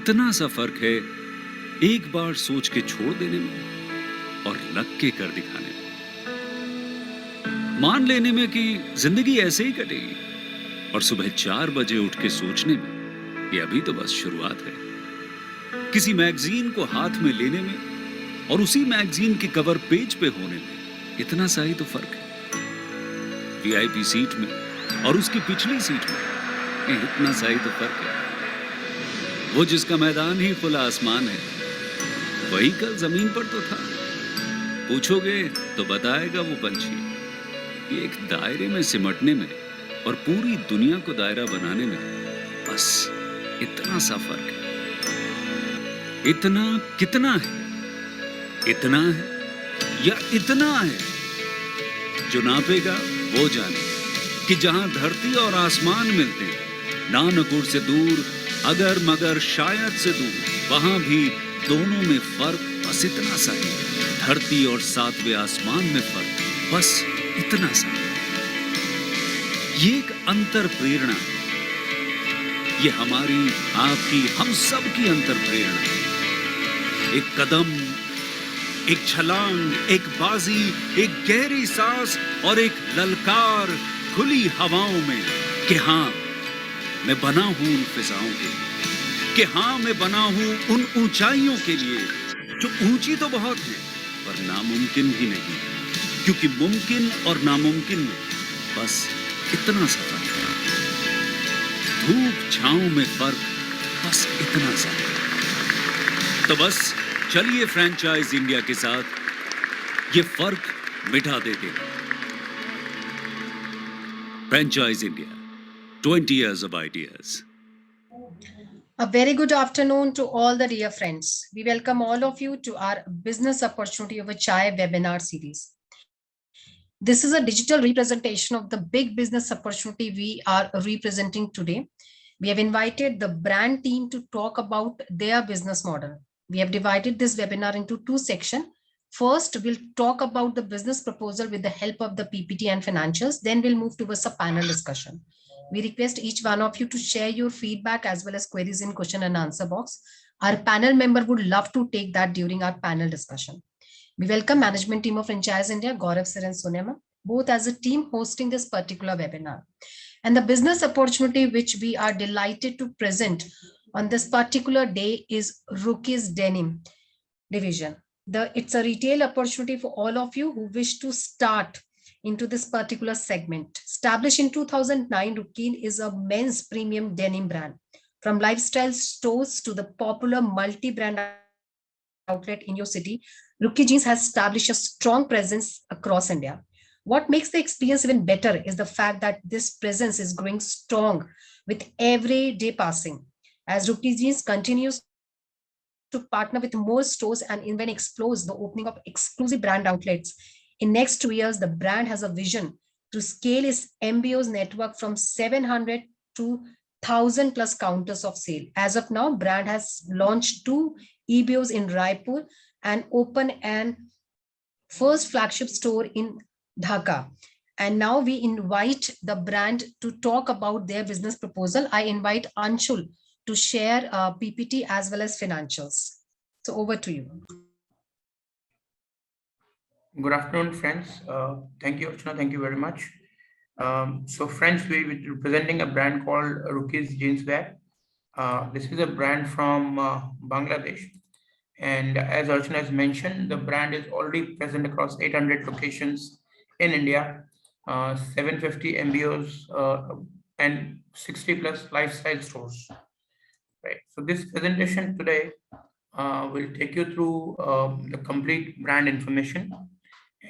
इतना सा फर्क है एक बार सोच के छोड़ देने में और लग के कर दिखाने में। मान लेने में कि जिंदगी ऐसे ही कटेगी और सुबह 4 बजे उठ के सोचने में ये अभी तो बस शुरुआत है। किसी मैगजीन को हाथ में लेने में और उसी मैगजीन के कवर पेज पे होने में इतना सा ही तो फर्क है। वीआईपी सीट में और उसकी पिछली सीट में इतना सा ही तो फर्क है। वो जिसका मैदान ही खुला आसमान है, वही कल जमीन पर तो था। पूछोगे तो बताएगा वो पंछी, ये एक दायरे में सिमटने में और पूरी दुनिया को दायरा बनाने में बस इतना सा फर्क है। इतना कितना है? इतना है या इतना है? जो नापेगा वो जाने कि जहां धरती और आसमान मिलते हैं, नानकुर से दूर, अगर मगर शायद से दूर, वहां भी दोनों में फर्क बस इतना सा है। धरती और 7वें आसमान में फर्क बस इतना सा है। ये एक अंतर प्रेरणा है। ये हमारी, आपकी, हम सब की अंतर प्रेरणा है। एक कदम, एक छलांग, एक बाजी, एक गहरी सांस और एक ललकार खुली हवाओं में कि हाँ मैं बना हूं उन फिजाओं के लिए, कि हाँ मैं बना हूं उन ऊंचाइयों के लिए जो ऊंची तो बहुत है पर नामुमकिन भी नहीं, क्योंकि मुमकिन और नामुमकिन में बस इतना सा फर्क है। धूप छांव में फर्क बस इतना सा है। तो बस चलिए फ्रेंचाइज इंडिया के साथ ये फर्क मिटा देते हैं। Franchise India, 20 years of ideas. A very good afternoon to all the dear friends. We welcome all of you to our Business Opportunity Over Chai webinar series. This is a digital representation of the big business opportunity we are representing today. We have invited the brand team to talk about their business model. We have divided this webinar into 2 sections. First, we'll talk about the business proposal with the help of the PPT and financials. Then we'll move towards a panel discussion. We request each one of you to share your feedback as well as queries in question and answer box. Our panel member would love to take that during our panel discussion. We welcome management team of Franchise India, Gaurav Sir and Sonema, both as a team hosting this particular webinar. And the business opportunity which we are delighted to present on this particular day is Rookie's Denim division. It's a retail opportunity for all of you who wish to start into this particular segment. Established in 2009, Rookie is a men's premium denim brand. From lifestyle stores to the popular multi-brand outlet in your city, Rookie Jeans has established a strong presence across India. What makes the experience even better is the fact that this presence is growing strong with every day passing. As Rookie Jeans continues to partner with more stores and even explores the opening of exclusive brand outlets. In next 2 years, the brand has a vision to scale its MBOs network from 700 to 1,000 plus counters of sale. As of now, brand has launched 2 EBOs in Raipur and opened an first flagship store in Dhaka. And now we invite the brand to talk about their business proposal. I invite Anshul to share PPT as well as financials. So over to you. Good afternoon, friends. Thank you, Archana. Thank you very much. So friends, we will be presenting a brand called Rookie's Jeanswear. This is a brand from Bangladesh. And as Archana has mentioned, the brand is already present across 800 locations in India, 750 MBOs, and 60 plus lifestyle stores. Right. So this presentation today will take you through the complete brand information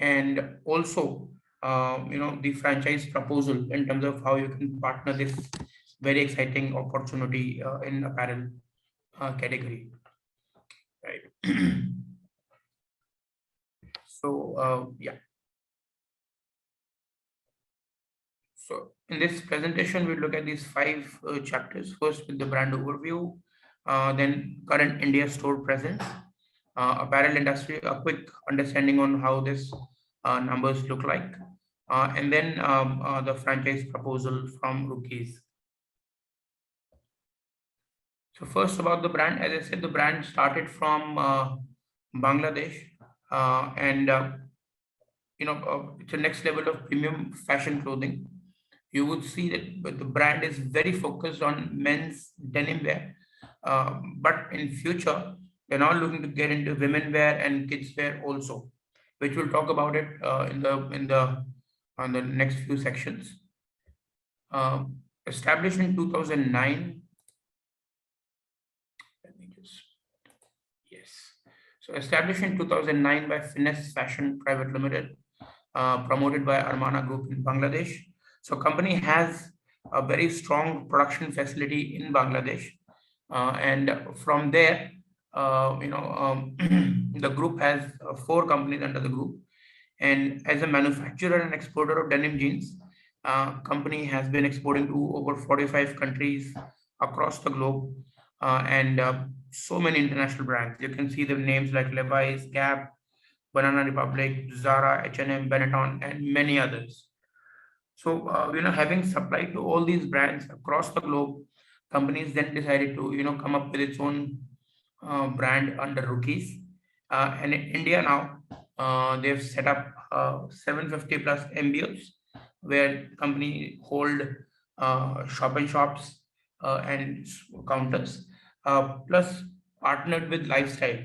and also the franchise proposal in terms of how you can partner this very exciting opportunity in apparel category. Right. So yeah. So in this presentation, we look at these 5 chapters. First, with the brand overview, then current India store presence, apparel industry, a quick understanding on how this numbers look like, and then the franchise proposal from Rookies. So first about the brand, as I said, the brand started from Bangladesh, and it's a next level of premium fashion clothing. You would see that the brand is very focused on men's denim wear, but in future they're now looking to get into women wear and kids wear also, which we'll talk about it in the on the next few sections. Established in 2009. Let me just Yes. So established in 2009 by Finesse Fashion Private Limited, promoted by Armana Group in Bangladesh. So company has a very strong production facility in Bangladesh, and from there, the group has four companies under the group. And as a manufacturer and exporter of denim jeans, company has been exporting to over 45 countries across the globe, and so many international brands. You can see the names like Levi's, Gap, Banana Republic, Zara, H&M, Benetton, and many others. So, having supplied to all these brands across the globe, companies then decided to, come up with its own brand under Rookies. And in India now, they've set up 750 plus MBOs, where company hold shop and shops and counters, plus partnered with Lifestyle,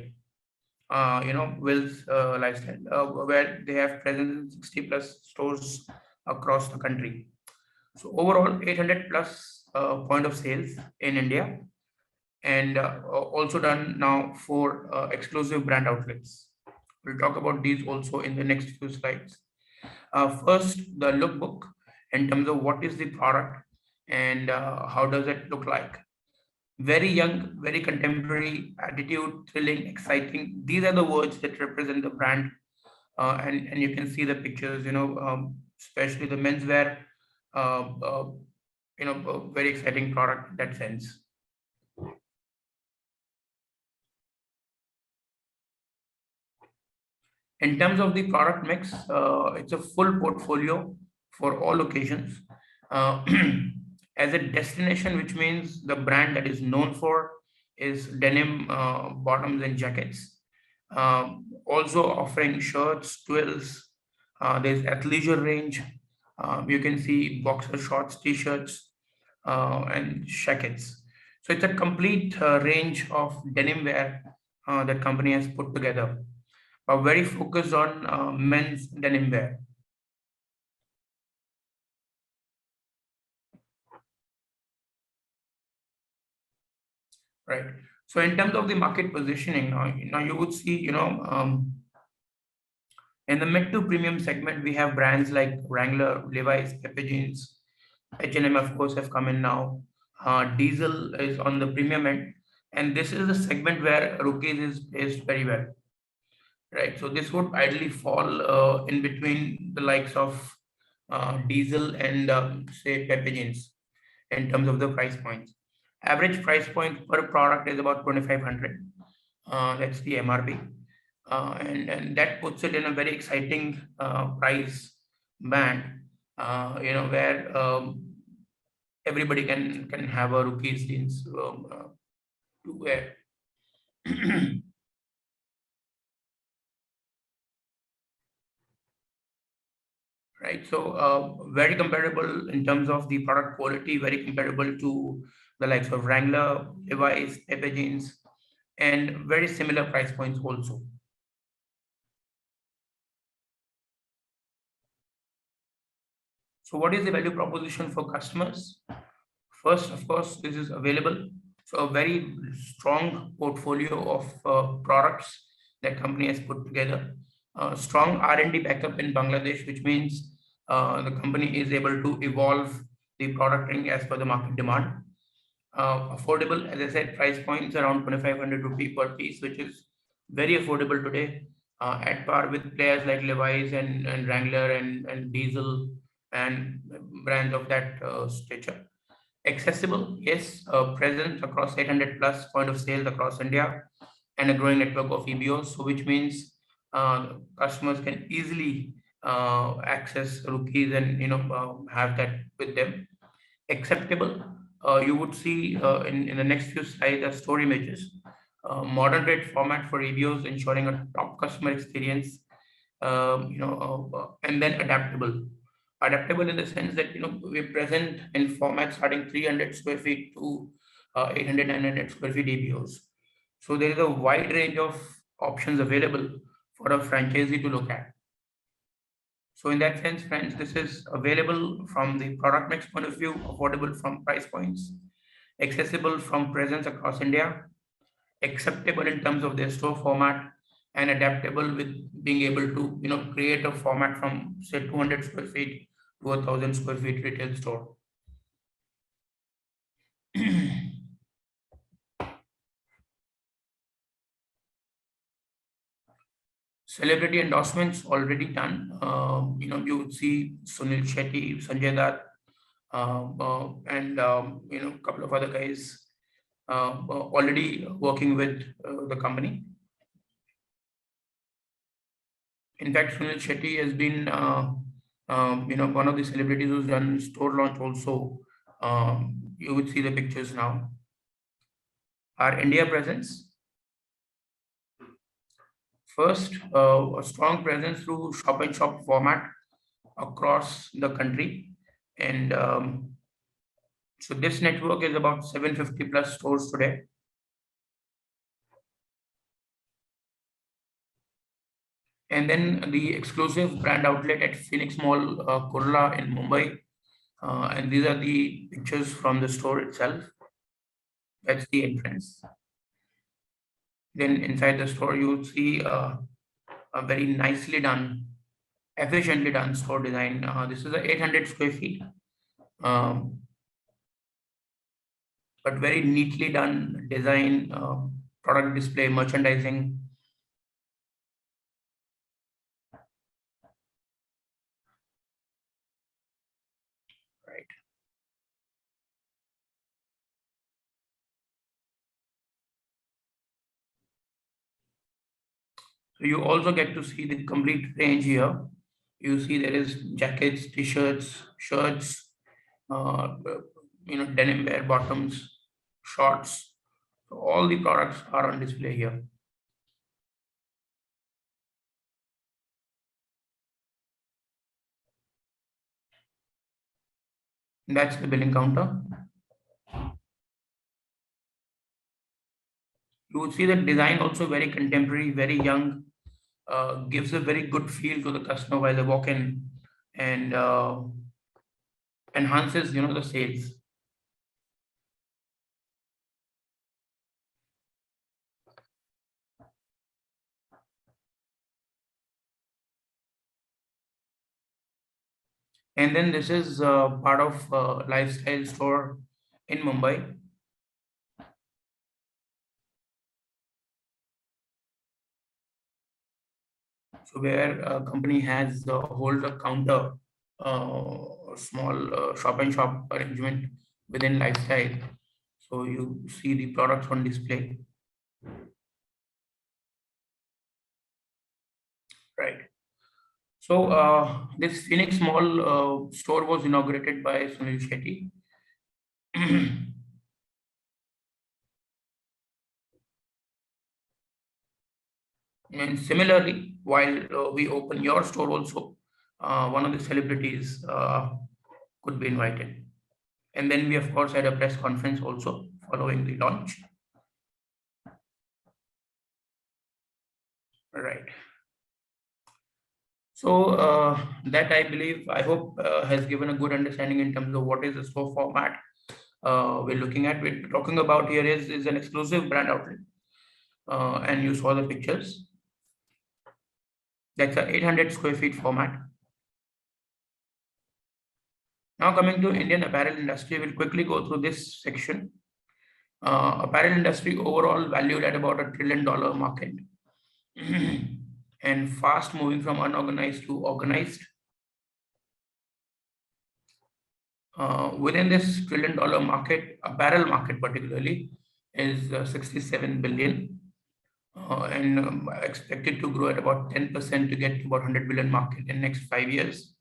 Will's Lifestyle, where they have presence in 60 plus stores across the country. So overall, 800 plus point of sales in India, and also done now for exclusive brand outlets. We'll talk about these also in the next few slides. First, the lookbook in terms of what is the product and how does it look like. Very young, very contemporary, attitude, thrilling, exciting. These are the words that represent the brand, and you can see the pictures. Especially the menswear. A very exciting product in that sense. In terms of the product mix, it's a full portfolio for all occasions. Uh, as a destination, which means the brand that is known for is denim bottoms and jackets. Also offering shirts, twills. There's athleisure range. You can see boxer shorts, t-shirts, and jackets. So it's a complete range of denim wear that company has put together. Very focused on men's denim wear. Right. So in terms of the market positioning, now you would see, in the mid to premium segment, we have brands like Wrangler, Levi's, Pepe Jeans, H&M, of course, have come in now. Diesel is on the premium end, and this is the segment where Rookies is placed very well. Right. So this would ideally fall in between the likes of Diesel and say Pepe Jeans in terms of the price points. Average price point per product is about 2,500. That's the MRP, and that puts it in a very exciting price band. Where everybody can have a Rookies jeans to wear. Right. So very comparable in terms of the product quality, very comparable to the likes of Wrangler, Levi's, Pepe Jeans, and very similar price points also. So what is the value proposition for customers? First, of course, this is available. So a very strong portfolio of products that company has put together. Strong R&D backup in Bangladesh, which means the company is able to evolve the product range as per the market demand. Affordable, as I said, price points around 2,500 rupee per piece, which is very affordable today, at par with players like Levi's and Wrangler and Diesel and brands of that stature. Accessible, yes, present across 800 plus point of sales across India and a growing network of EBOs, so which means customers can easily access Rookies and have that with them. Acceptable, you would see in the next few slides the store images. Modern trade format for EBOs, ensuring a top customer experience, and then adaptable. Adaptable in the sense that, we're present in formats starting 300 square feet to 800, 900 square feet EBOs. So there is a wide range of options available for a franchisee to look at. So in that sense, friends, this is available from the product mix point of view, affordable from price points, accessible from presence across India, acceptable in terms of their store format, and adaptable with being able to, create a format from say 200 square feet to 1,000 square feet retail store. Celebrity endorsements already done. You would see Sunil Shetty, Sanjay Dutt, and a couple of other guys already working with the company. In fact, Sunil Shetty has been one of the celebrities who's done store launch also. You would see the pictures now. Our India presence. First, a strong presence through shop and shop format across the country. And so this network is about 750 plus stores today. And then the exclusive brand outlet at Phoenix Mall, Kurla in Mumbai. And these are the pictures from the store itself. That's the entrance. Then inside the store, you would see a very nicely done, efficiently done store design. This is a 800 square feet, but very neatly done design, product display, merchandising. Right. So you also get to see the complete range here. You see there is jackets, t-shirts, shirts, denim wear bottoms, shorts. So all the products are on display here. That's the billing counter. You would see the design also very contemporary, very young, gives a very good feel to the customer while they walk in, and enhances, the sales. And then this is part of lifestyle store in Mumbai. So where a company has holds a counter, small shop and shop arrangement within lifestyle. So you see the products on display. Right. So this Phoenix Mall store was inaugurated by Sunil Shetty. And similarly, while we open your store also, one of the celebrities could be invited. And then we of course had a press conference also following the launch. Right. So that I believe, I hope has given a good understanding in terms of what is the store format we're looking at. We're talking about here is an exclusive brand outlet. And you saw the pictures. That's a 800 square feet format. Now coming to Indian apparel industry, we'll quickly go through this section. Apparel industry overall valued at about $1 trillion market and fast moving from unorganized to organized. Within this $1 trillion market, apparel market particularly is 67 billion and expected to grow at about 10% to get to about 100 billion market in next 5 years.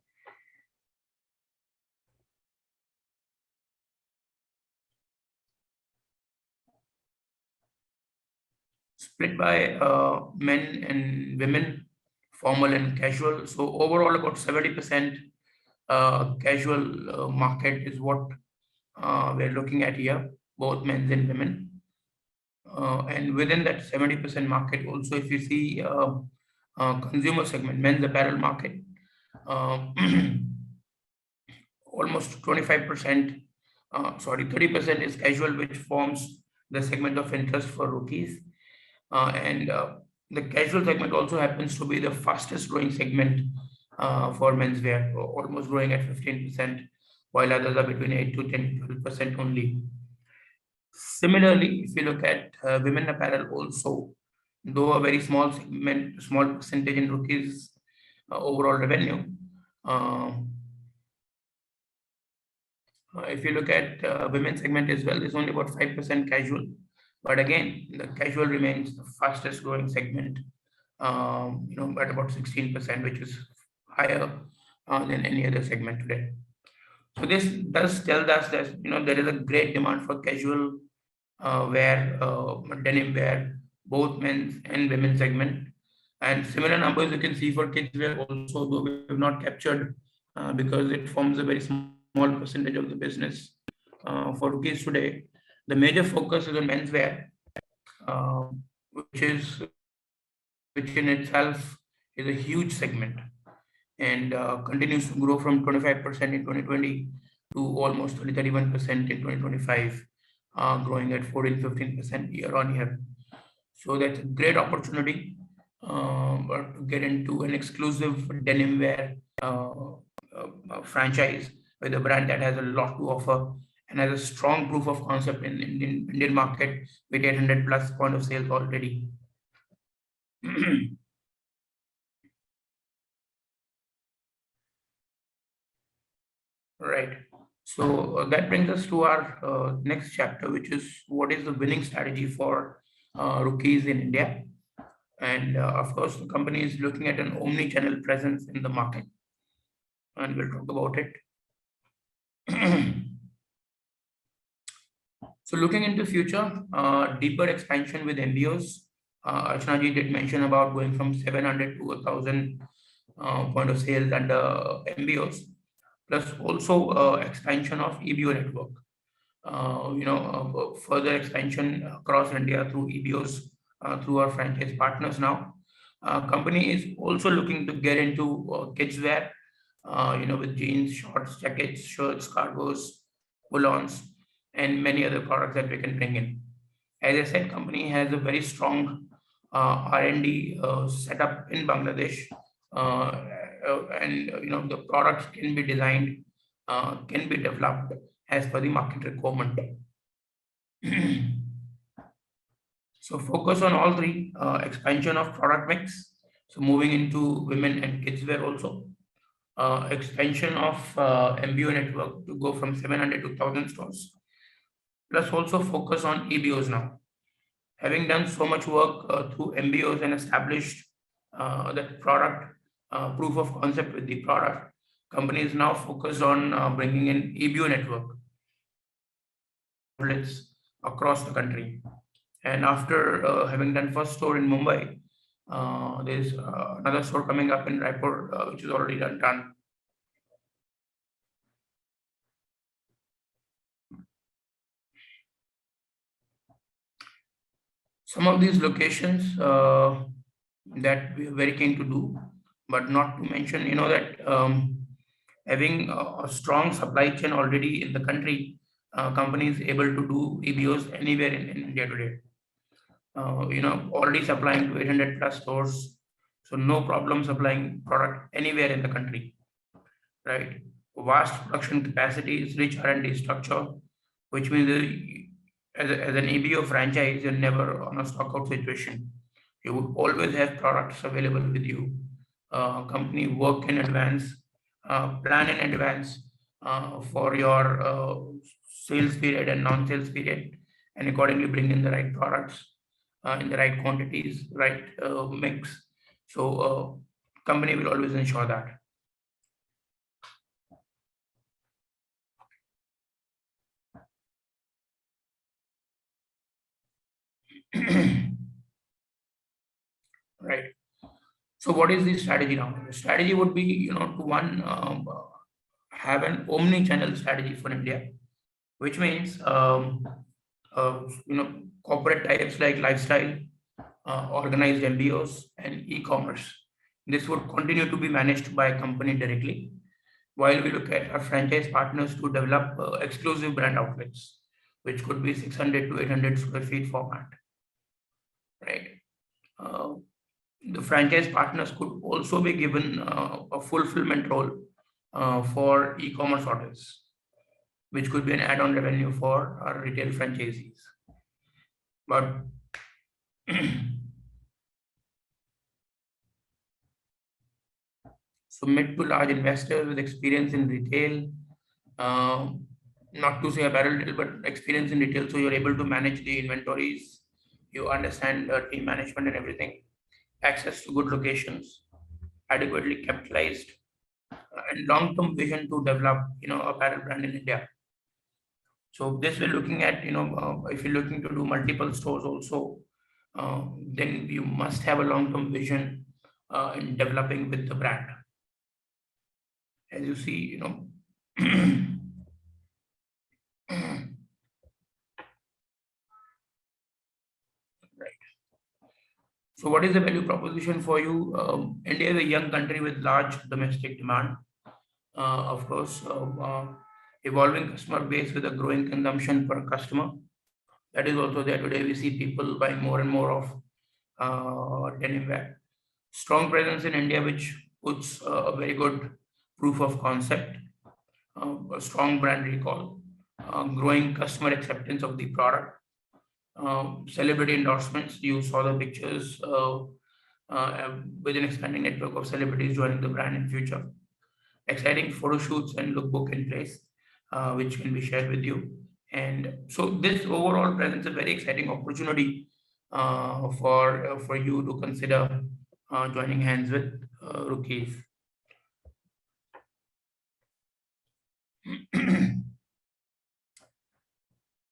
split by men and women, formal and casual. So overall, about 70% casual market is what we're looking at here, both men and women. And within that 70% market, also, if you see consumer segment, men's apparel market, um, almost 25%, sorry, 30% is casual, which forms the segment of interest for rookies. And the casual segment also happens to be the fastest growing segment for menswear, almost growing at 15%, while others are between 8 to 10, 12% only. Similarly, if you look at women apparel also, though a very small segment, small percentage in rookies overall revenue, if you look at women's segment as well, there's only about 5% casual. But again, the casual remains the fastest growing segment, at about 16%, which is higher than any other segment today. So this does tell us that there is a great demand for casual wear, denim wear, both men's and women's segment. And similar numbers you can see for kids wear also, though we have not captured because it forms a very small percentage of the business for rookies today. The major focus is on menswear, which in itself is a huge segment and continues to grow from 25% in 2020 to almost 31% in 2025, growing at 14-15% year on year. So that's a great opportunity to get into an exclusive denim wear franchise with a brand that has a lot to offer and has a strong proof of concept in Indian market with 800 plus point of sales already. Right. So that brings us to our next chapter, which is what is the winning strategy for rookies in India. And of course, the company is looking at an omni-channel presence in the market, and we'll talk about it. So looking into future, deeper expansion with MBOs. Archana ji did mention about going from 700 to 1,000 point of sales under MBOs, plus also expansion of EBO network. Further expansion across India through EBOs, through our franchise partners now. Company is also looking to get into kids wear, with jeans, shorts, jackets, shirts, cargos, pull-ons, and many other products that we can bring in. As I said, company has a very strong R&D setup in Bangladesh, and the products can be designed, can be developed as per the market requirement. So focus on all three, expansion of product mix. So moving into women and kids wear also. Expansion of MBO network to go from 700 to 1,000 stores. Plus also focus on EBOs now. Having done so much work through MBOs and established that product proof of concept with the product, company is now focused on bringing in EBO network outlets across the country. And after having done first store in Mumbai, there's another store coming up in Raipur, which is already done. Some of these locations that we are very keen to do, but not to mention, that having a strong supply chain already in the country, company is able to do EBOs anywhere in India today. Already supplying to 800 plus stores, so no problem supplying product anywhere in the country, right? Vast production capacities, rich R&D structure, which means as an EBO franchise, you're never on a stockout situation. You would always have products available with you. Company work in advance, plan in advance for your sales period and non-sales period, and accordingly bring in the right products in the right quantities, right mix. So company will always ensure that. right? So what is the strategy now? The strategy would be, to have an omni-channel strategy for India, which means, corporate types like lifestyle, organized MBOs, and e-commerce. This would continue to be managed by a company directly, while we look at our franchise partners to develop exclusive brand outlets, which could be 600 to 800 square feet format, right? Uh, the franchise partners could also be given a fulfillment role for e-commerce orders, which could be an add-on revenue for our retail franchisees. But so mid to large investors with experience in retail, not to say apparel retail, but experience in retail, so you're able to manage the inventories, you understand team management and everything, access to good locations, adequately capitalized, and long-term vision to develop, apparel brand in India. So this we're looking at, if you're looking to do multiple stores also, then you must have a long-term vision in developing with the brand. As you see, right. So what is the value proposition for you? India is a young country with large domestic demand. Of course, evolving customer base with a growing consumption per customer. That is also there today. We see people buying more and more of denim wear. Strong presence in India, which puts a very good proof of concept, a strong brand recall, growing customer acceptance of the product, celebrity endorsements. You saw the pictures with an expanding network of celebrities joining the brand in future. Exciting photo shoots and lookbook in place, which can be shared with you. And so this overall presents a very exciting opportunity for you to consider joining hands with Rookies.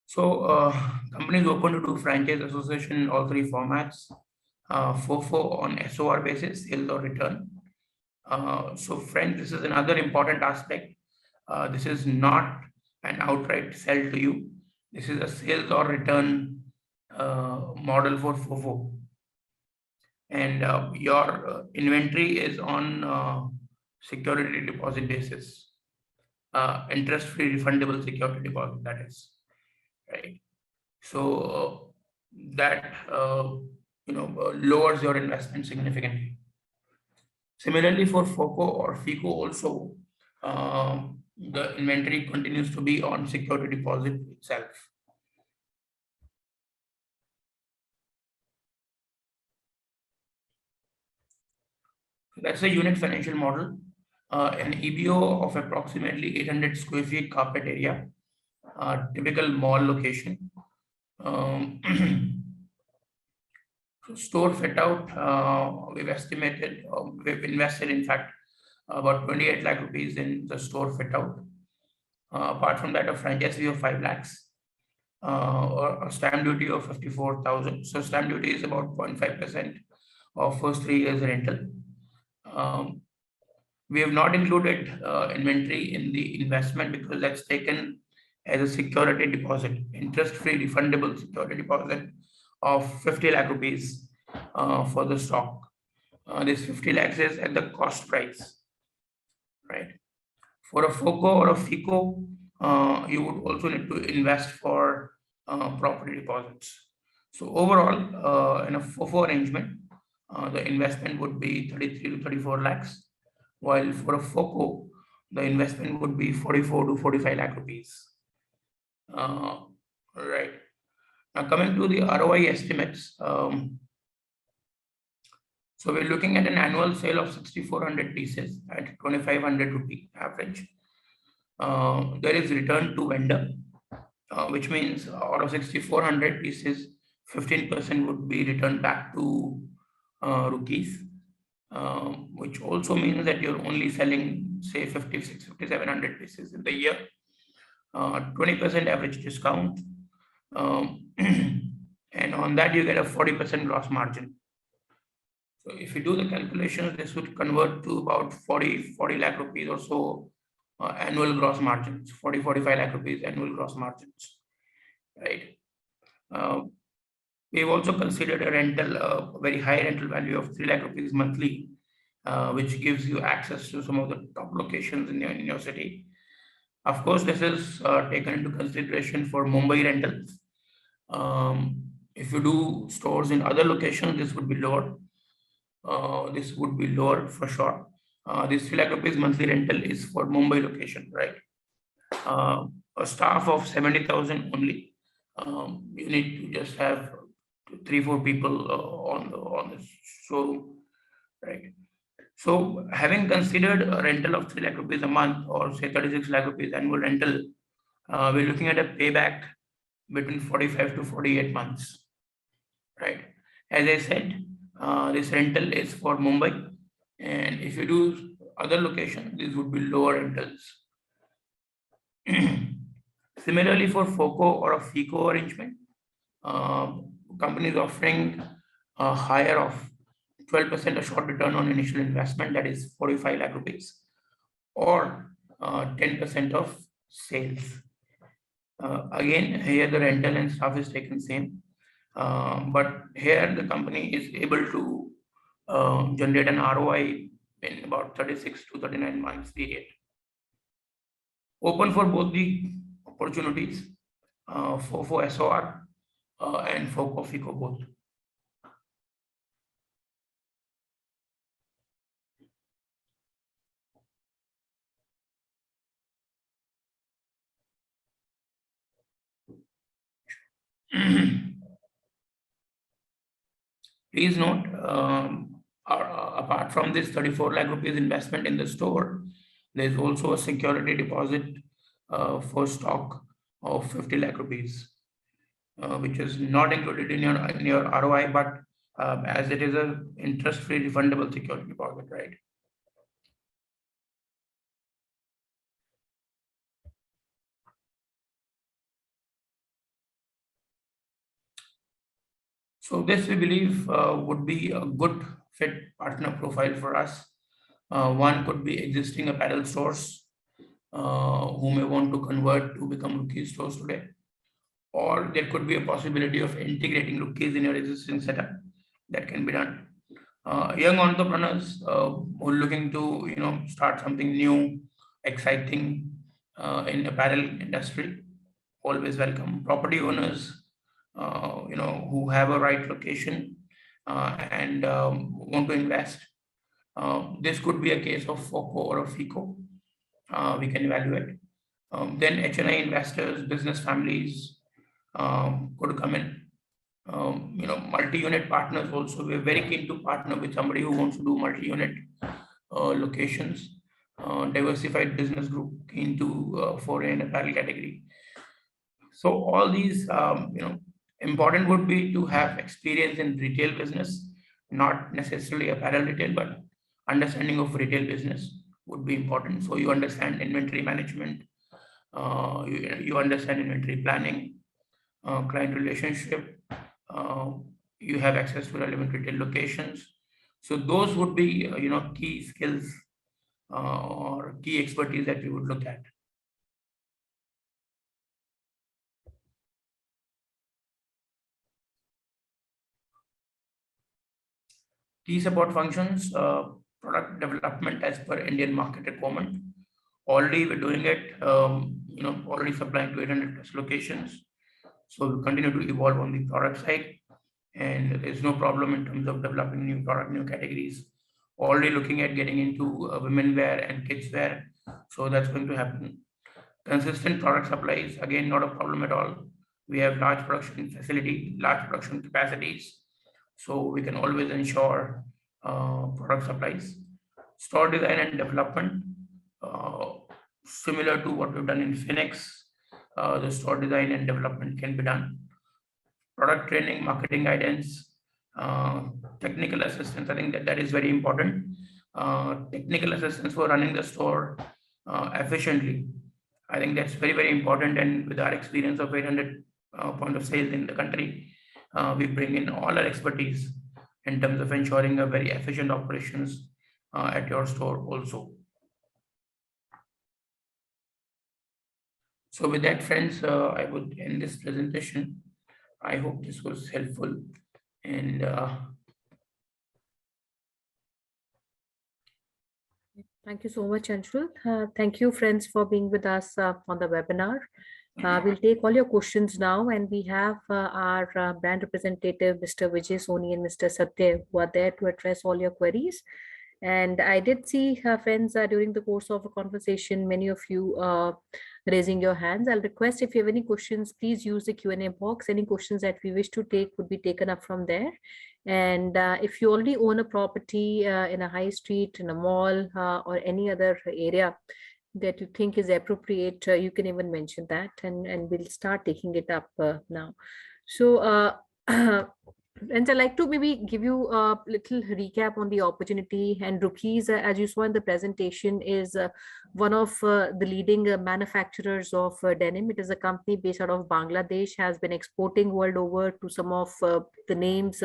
So companies open to do franchise association in all three formats, FOFO on SOR basis, sales or return. So friends, this is another important aspect. This is not an outright sell to you. This is a sales or return model for FOFO. And your inventory is on security deposit basis, interest-free refundable security deposit, that is, right? So that lowers your investment significantly. Similarly, for FOCO or FICO also, the inventory continues to be on security deposit itself. That's a unit financial model. An EBO of approximately 800 square feet carpet area, typical mall location. Store fit out, we've invested, in fact, about 28 lakh rupees in the store fit out. Apart from that, a franchise fee of 5 lakhs, or a stamp duty of 54,000. So stamp duty is about 0.5% of first 3 years rental. We have not included inventory in the investment because that's taken as a security deposit, interest-free refundable security deposit of 50 lakh rupees for the stock. This 50 lakhs is at the cost price, right? For a FOCO or a FICO, you would also need to invest for property deposits. So overall, in a FOFO arrangement, the investment would be 33 to 34 lakhs, while for a FOCO, the investment would be 44 to 45 lakh rupees. Right. Now coming to the ROI estimates, so we're looking at an annual sale of 6,400 pieces at 2,500 rupee average. There is return to vendor, which means out of 6,400 pieces, 15% would be returned back to Rookies, which also means that you're only selling, say, 56, 5,700 pieces in the year, 20% average discount, and on that you get a 40% gross margin. So if you do the calculations, this would convert to about 40 lakh rupees or so annual gross margins, 45 lakh rupees annual gross margins, right? We've also considered a rental, very high rental value of 3 lakh rupees monthly, which gives you access to some of the top locations in your city. Of course, this is taken into consideration for Mumbai rentals. If you do stores in other locations, this would be lower. This would be lower for sure. This 3 lakh rupees monthly rental is for Mumbai location, right? A staff of 70,000 only. You need to just have 3-4 people on the showroom, right? So having considered a rental of 3 lakh rupees a month, or say 36 lakh rupees annual rental, we're looking at a payback between 45 to 48 months, right? As I said, this rental is for Mumbai, and if you do other locations, these would be lower rentals. Similarly, for FOCO or a FICO arrangement, companies offering a higher of 12% assured return on initial investment, that is 45 lakh rupees, or 10% of sales. Again, here the rental and staff is taken same, but here the company is able to generate an ROI in about 36 to 39 months period. Open for both the opportunities, for SOR and for FICO both. Please note, apart from this 34 lakh rupees investment in the store, there is also a security deposit for stock of 50 lakh rupees, which is not included in your ROI, but as it is a interest-free refundable security deposit, right? So this, we believe, would be a good fit partner profile for us. One could be existing apparel stores who may want to convert to become Rookie stores today, or there could be a possibility of integrating Rookies in your existing setup. That can be done. Young entrepreneurs who are looking to start something new, exciting in apparel industry, always welcome. Property owners who have a right location and want to invest. This could be a case of FOCO or a FICO. We can evaluate. Then HNI investors, business families could come in. Multi-unit partners also. We're very keen to partner with somebody who wants to do multi-unit locations. Diversified business group keen to foreign apparel category. So all these, important would be to have experience in retail business, not necessarily apparel retail, but understanding of retail business would be important. So you understand inventory management, you understand inventory planning, client relationship, you have access to relevant retail locations. So those would be, key skills or key expertise that we would look at. Key support functions, product development as per Indian market requirement. Already we're doing it, already supplying to 800 plus locations. So we continue to evolve on the product side, and there's no problem in terms of developing new product, new categories. Already looking at getting into women wear and kids wear. So that's going to happen. Consistent product supplies, again, not a problem at all. We have large production facility, large production capacities. So we can always ensure product supplies. Store design and development, similar to what we've done in Phoenix, the store design and development can be done. Product training, marketing guidance, technical assistance, I think that is very important. Technical assistance for running the store efficiently. I think that's very, very important. And with our experience of 800 point of sales in the country, we bring in all our expertise in terms of ensuring a very efficient operations at your store also. So with that, friends, I would end this presentation. I hope this was helpful, and thank you so much, Anshul. Thank you, friends, for being with us on the webinar. We'll take all your questions now, and we have our brand representative, Mr. Vijay Soni and Mr. Satya, who are there to address all your queries. And I did see, friends, during the course of a conversation, many of you raising your hands. I'll request, if you have any questions, please use the Q&A box. Any questions that we wish to take would be taken up from there. And if you already own a property in a high street, in a mall, or any other area that you think is appropriate, you can even mention that, and we'll start taking it up now. So and I'd like to maybe give you a little recap on the opportunity. And Rookies, as you saw in the presentation, is one of the leading manufacturers of denim. It is a company based out of Bangladesh, has been exporting world over to some of the names,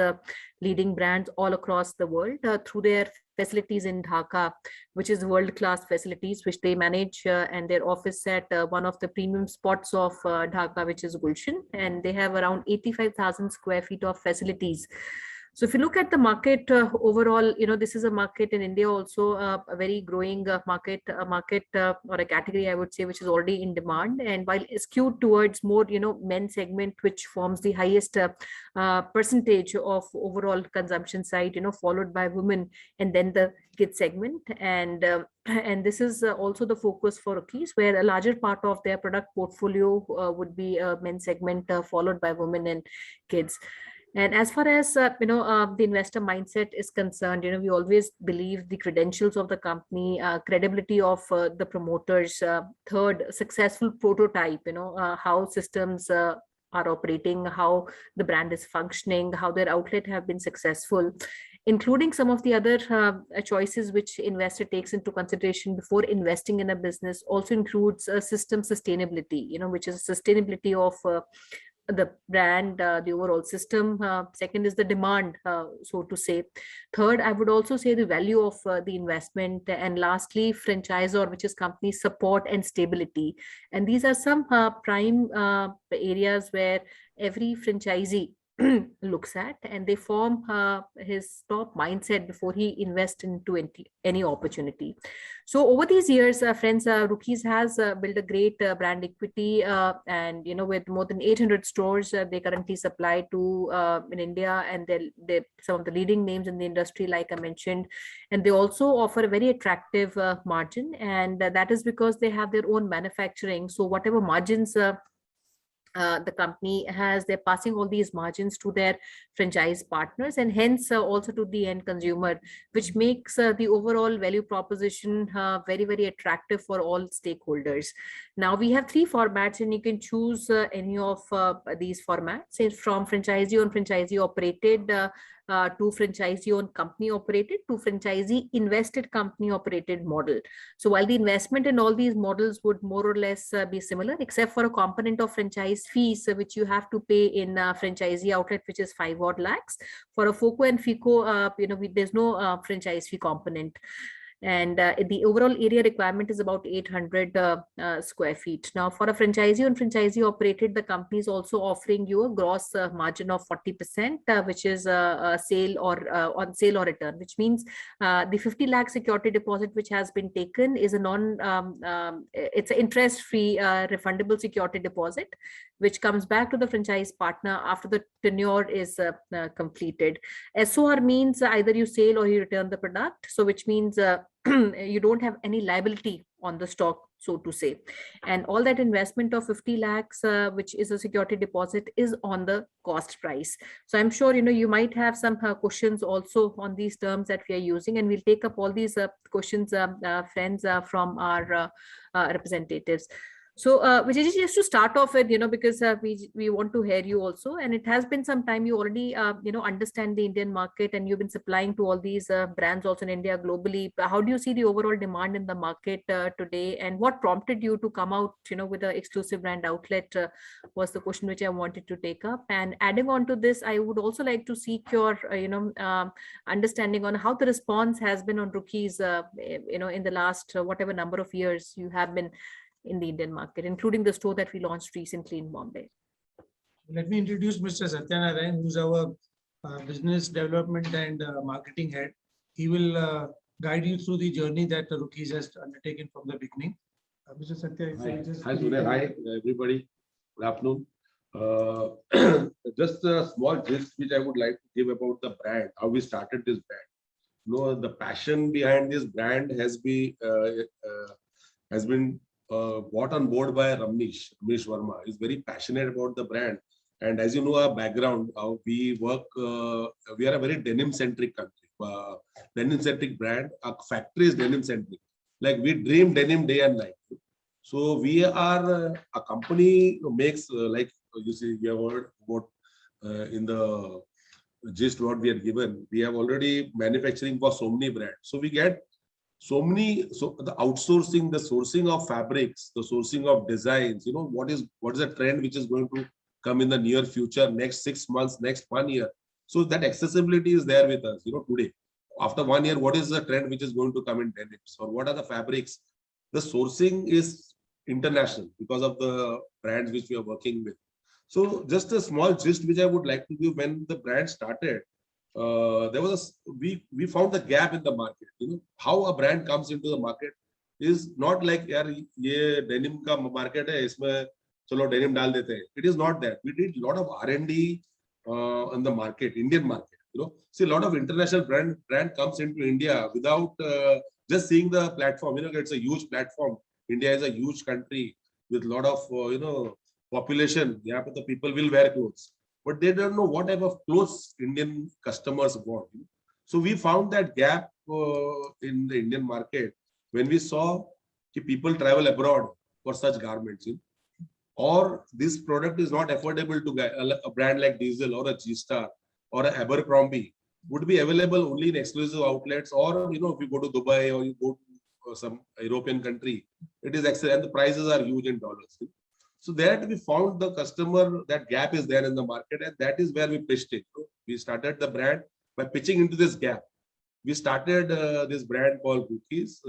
leading brands all across the world through their facilities in Dhaka, which is world-class facilities, which they manage, and their office at one of the premium spots of Dhaka, which is Gulshan, and they have around 85,000 square feet of facilities. So if you look at the market overall, this is a market in India also, a very growing market or a category, I would say, which is already in demand. And while it's skewed towards more, men segment, which forms the highest percentage of overall consumption side, followed by women, and then the kids segment. And this is also the focus for Rookies, where a larger part of their product portfolio would be men's segment, followed by women and kids. And as far as the investor mindset is concerned, we always believe the credentials of the company, credibility of the promoters, third, successful prototype, how systems are operating, how the brand is functioning, how their outlet have been successful, including some of the other choices which investor takes into consideration before investing in a business, also includes system sustainability, which is sustainability of the brand, the overall system. Second is the demand, so to say. Third, I would also say the value of the investment. And lastly, franchisor, which is company support and stability. And these are some prime areas where every franchisee looks at, and they form his top mindset before he invests into any opportunity. So over these years, friends, Rookies has built a great brand equity, and with more than 800 stores, they currently supply to in India, and they're some of the leading names in the industry, like I mentioned. And they also offer a very attractive margin, and that is because they have their own manufacturing. So whatever margins the company has, they're passing all these margins to their franchise partners, and hence also to the end consumer, which makes the overall value proposition very, very attractive for all stakeholders. Now we have 3 formats, and you can choose any of these formats, from franchisee owned, franchisee operated, to franchisee owned, company operated, to franchisee invested, company operated model. So while the investment in all these models would more or less be similar, except for a component of franchise fees, which you have to pay in franchisee outlet, which is 5 odd lakhs. For a FOCO and FICO, there's no franchise fee component. And the overall area requirement is about 800 square feet. Now, for a franchisee and franchisee operated, the company is also offering you a gross margin of 40%, which is a sale or on sale or return, which means the 50 lakh security deposit which has been taken is a it's an interest-free refundable security deposit, which comes back to the franchise partner after the tenure is completed. SOR means either you sell or you return the product. So which means you don't have any liability on the stock, so to say. And all that investment of 50 lakhs, which is a security deposit, is on the cost price. So I'm sure, you might have some questions also on these terms that we are using, and we'll take up all these questions, friends, from our representatives. So, Vijay, just to start off with, because we want to hear you also, and it has been some time. You already, understand the Indian market, and you've been supplying to all these brands also in India globally. How do you see the overall demand in the market today, and what prompted you to come out, with an exclusive brand outlet? Was the question which I wanted to take up. And adding on to this, I would also like to seek your, understanding on how the response has been on Rookies, in the last whatever number of years you have been in the Indian market, including the store that we launched recently in Bombay. Let me introduce Mr. Satyanarayan, who's our business development and marketing head. He will guide you through the journey that Rookies has undertaken from the beginning. Mr. Satya, Hi, Sunil. Hi, everybody. Good afternoon. Just a small gist which I would like to give about the brand, how we started this brand. The passion behind this brand has been brought on board by Ramesh Verma. He's very passionate about the brand. And as you know, our background, we work, we are a very denim-centric country, denim-centric brand. Our factory is denim-centric. Like we dream denim day and night. So we are a company who makes, like you see, we have heard about in the gist what we are given. We have already manufacturing for so many brands. So we get so the outsourcing, the sourcing of fabrics, the sourcing of designs, what is the trend which is going to come in the near future, next 6 months, next 1 year. So that accessibility is there with us, today. After 1 year, what is the trend which is going to come in denims, or what are the fabrics? The sourcing is international because of the brands which we are working with. So just a small gist which I would like to give. When the brand started, there was we found the gap in the market. How a brand comes into the market is not like yaar ye denim ka market hai, isme chalo denim dal dete hain. It is not that. We did a lot of R&D in the market, Indian market. See, a lot of international brand comes into India without just seeing the platform. It's a huge platform. India is a huge country with a lot of population. Yeah, but the people will wear clothes, but they don't know what type of clothes Indian customers want. So we found that gap in the Indian market when we saw that people travel abroad for such garments, or this product is not affordable to a brand like Diesel or a G-Star or a Abercrombie would be available only in exclusive outlets, or if you go to Dubai or you go to some European country, it is excellent and the prices are huge in dollars. So there we found the customer, that gap is there in the market, and that is where we pitched it. We started the brand by pitching into this gap. We started this brand called Rookies,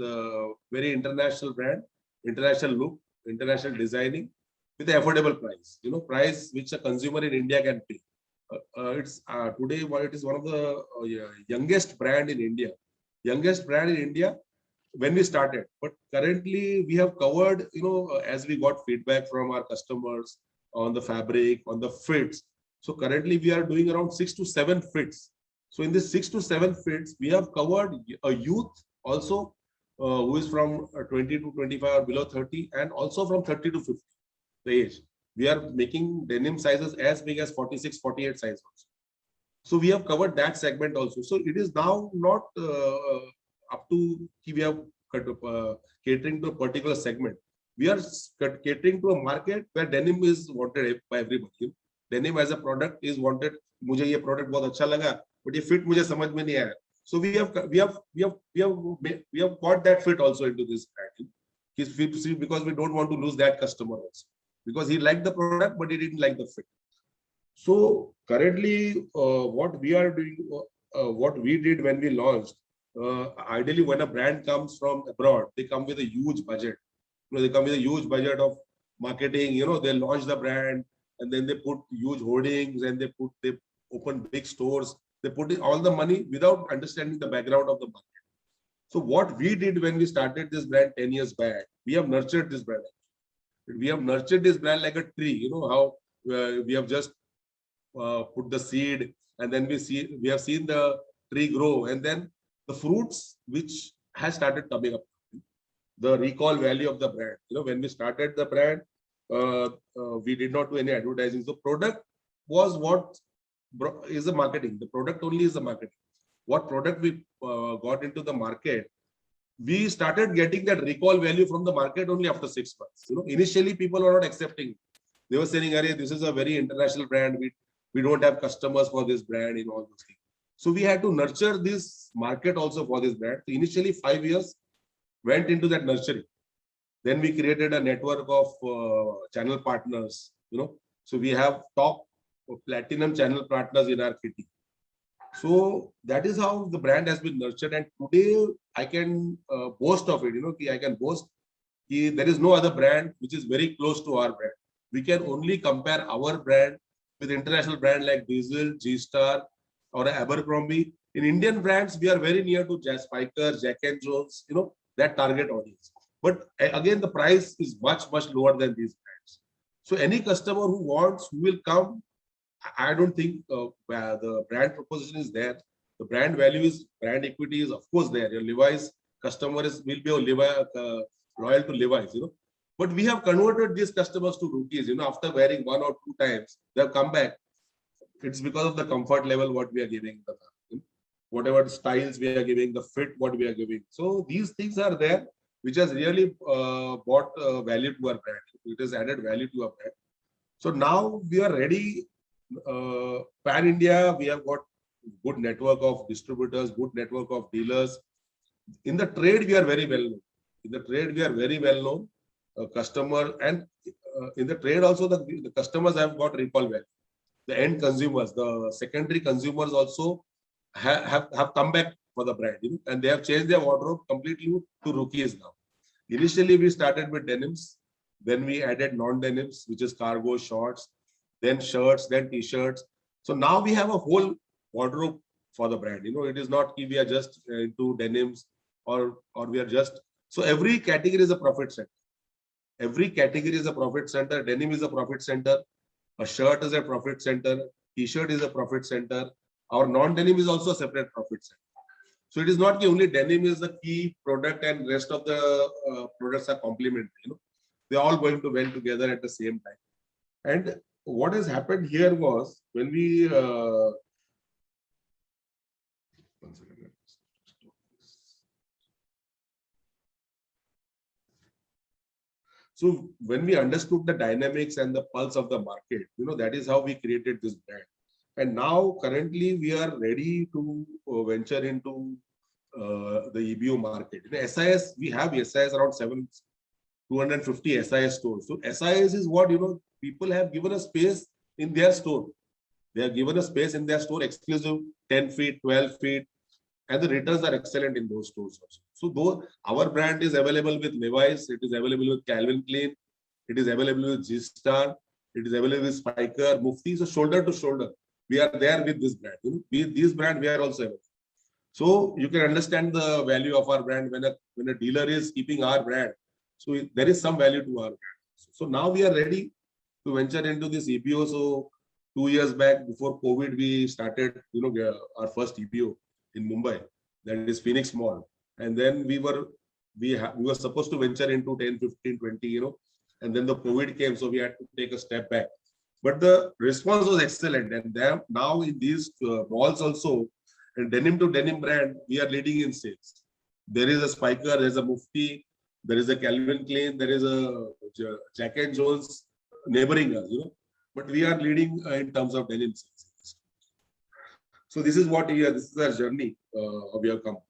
very international brand, international look, international designing with an affordable price, price which a consumer in India can pay. It's today it is one of the youngest brand in India. When we started, but currently we have covered, as we got feedback from our customers on the fabric, on the fits. So currently we are doing around 6 to 7 fits. So in this 6 to 7 fits, we have covered a youth also who is from 20 to 25 or below 30, and also from 30 to 50 the age. We are making denim sizes as big as 46, 48 size also. So we have covered that segment also. So it is now not up to we are catering to a particular segment. We are catering to a market where denim is wanted by everybody. Denim as a product is wanted. मुझे ये product बहुत अच्छा लगा, but ये fit मुझे समझ में नहीं आया. So we have got that fit also into this brand. Because we don't want to lose that customer also, because he liked the product but he didn't like the fit. So currently, what we are doing, what we did when we launched. Ideally, when a brand comes from abroad, they come with a huge budget. They come with a huge budget of marketing. They launch the brand and then they put huge hoardings and they open big stores. They put in all the money without understanding the background of the market. So what we did when we started this brand 10 years back, we have nurtured this brand. We have nurtured this brand like a tree. How we have just put the seed, and then we have seen the tree grow, and then the fruits which has started coming up. The recall value of the brand. When we started the brand, we did not do any advertising. So product was what is the marketing. The product only is the marketing. What product we got into the market, we started getting that recall value from the market only after 6 months. Initially people were not accepting. They were saying, "Arey, this is a very international brand. We don't have customers for this brand," all those things. So we had to nurture this market also for this brand. So initially 5 years went into that nurturing. Then we created a network of channel partners. So we have top platinum channel partners in our kitty. So that is how the brand has been nurtured. And today I can boast of it. I can boast that there is no other brand which is very close to our brand. We can only compare our brand with international brand like Diesel, G-Star, or Abercrombie. In Indian brands, we are very near to Spiker, Jack and Jones, that target audience. But again, the price is much, much lower than these brands. So any customer who will come. I don't think the brand proposition is there. The brand value is, brand equity is of course there. Your Levi's customer will be loyal to Levi's, But we have converted these customers to rookies, after wearing 1 or 2 times, they have come back. It's because of the comfort level what we are giving, whatever styles we are giving, the fit what we are giving. So these things are there, which has really brought value to our brand. It has added value to our brand. So now we are ready. Pan India, we have got good network of distributors, good network of dealers. In the trade, we are very well known. In the trade, we are very well known. Customer, and in the trade also, the customers have got recall value. The end consumers, the secondary consumers also have come back for the brand, and they have changed their wardrobe completely to rookies now. Initially, we started with denims. Then we added non-denims, which is cargo, shorts, then shirts, then t-shirts. So now we have a whole wardrobe for the brand. It is not we are just into denims or we are just. So every category is a profit center. Every category is a profit center. Denim is a profit center. A shirt is a profit center. T-shirt is a profit center. Our non-denim is also a separate profit center. So it is not only denim is the key product and rest of the products are complementary. They're all going to well together at the same time. And what has happened here was when we so when we understood the dynamics and the pulse of the market, that is how we created this brand. And now currently we are ready to venture into the EBO market. In SIS, we have SIS around 250 SIS stores. So SIS is what, people have given a space in their store. They have given a space in their store, exclusive 10 feet, 12 feet, and the returns are excellent in those stores also. So though our brand is available with Levi's, it is available with Calvin Klein, it is available with G-Star, it is available with Spiker, Mufti. So shoulder to shoulder, we are there with this brand. These brand we are also available. So you can understand the value of our brand when a dealer is keeping our brand. So there is some value to our brand. So now we are ready to venture into this EBO. So 2 years back, before COVID, we started, our first EBO in Mumbai, that is Phoenix Mall. And then we were supposed to venture into 10, 15, 20, and then the COVID came, so we had to take a step back. But the response was excellent. And then now in these malls also, and denim to denim brand, we are leading in sales. There is a Spiker, there is a Mufti, there is a Calvin Klein, there is a Jack and Jones neighboring us, but we are leading in terms of denim sales. So this is what this is our journey of your company.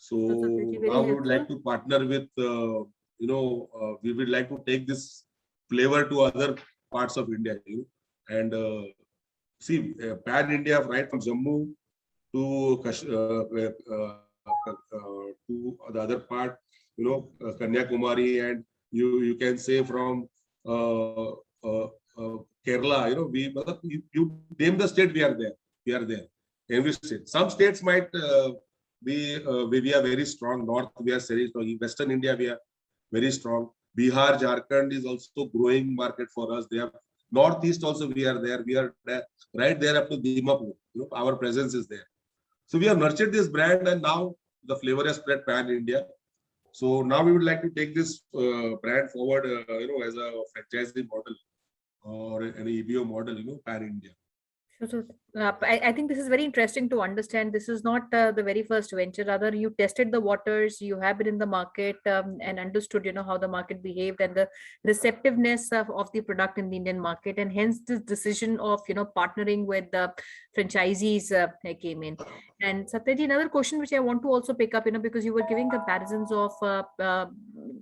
So now we would like to partner with, we would like to take this flavor to other parts of India, and see Pan India, right from Jammu to the other part, Kanyakumari, and you can say from Kerala, you name the state, we are there. We are there. Every state. Some states might we are very strong. North, we are very strong. In Western India, we are very strong. Bihar, Jharkhand is also growing market for us. They have Northeast also. We are there. We are there, right there up to Dimapur. Our presence is there. So we have nurtured this brand, and now the flavor has spread pan India. So now we would like to take this brand forward, as a franchising model or an EBO model, pan India. So, I think this is very interesting to understand. This is not the very first venture. Rather, you tested the waters, you have been in the market and understood, how the market behaved and the receptiveness of the product in the Indian market, and hence this decision of, partnering with the franchisees came in. And Satyaji, another question which I want to also pick up, because you were giving comparisons of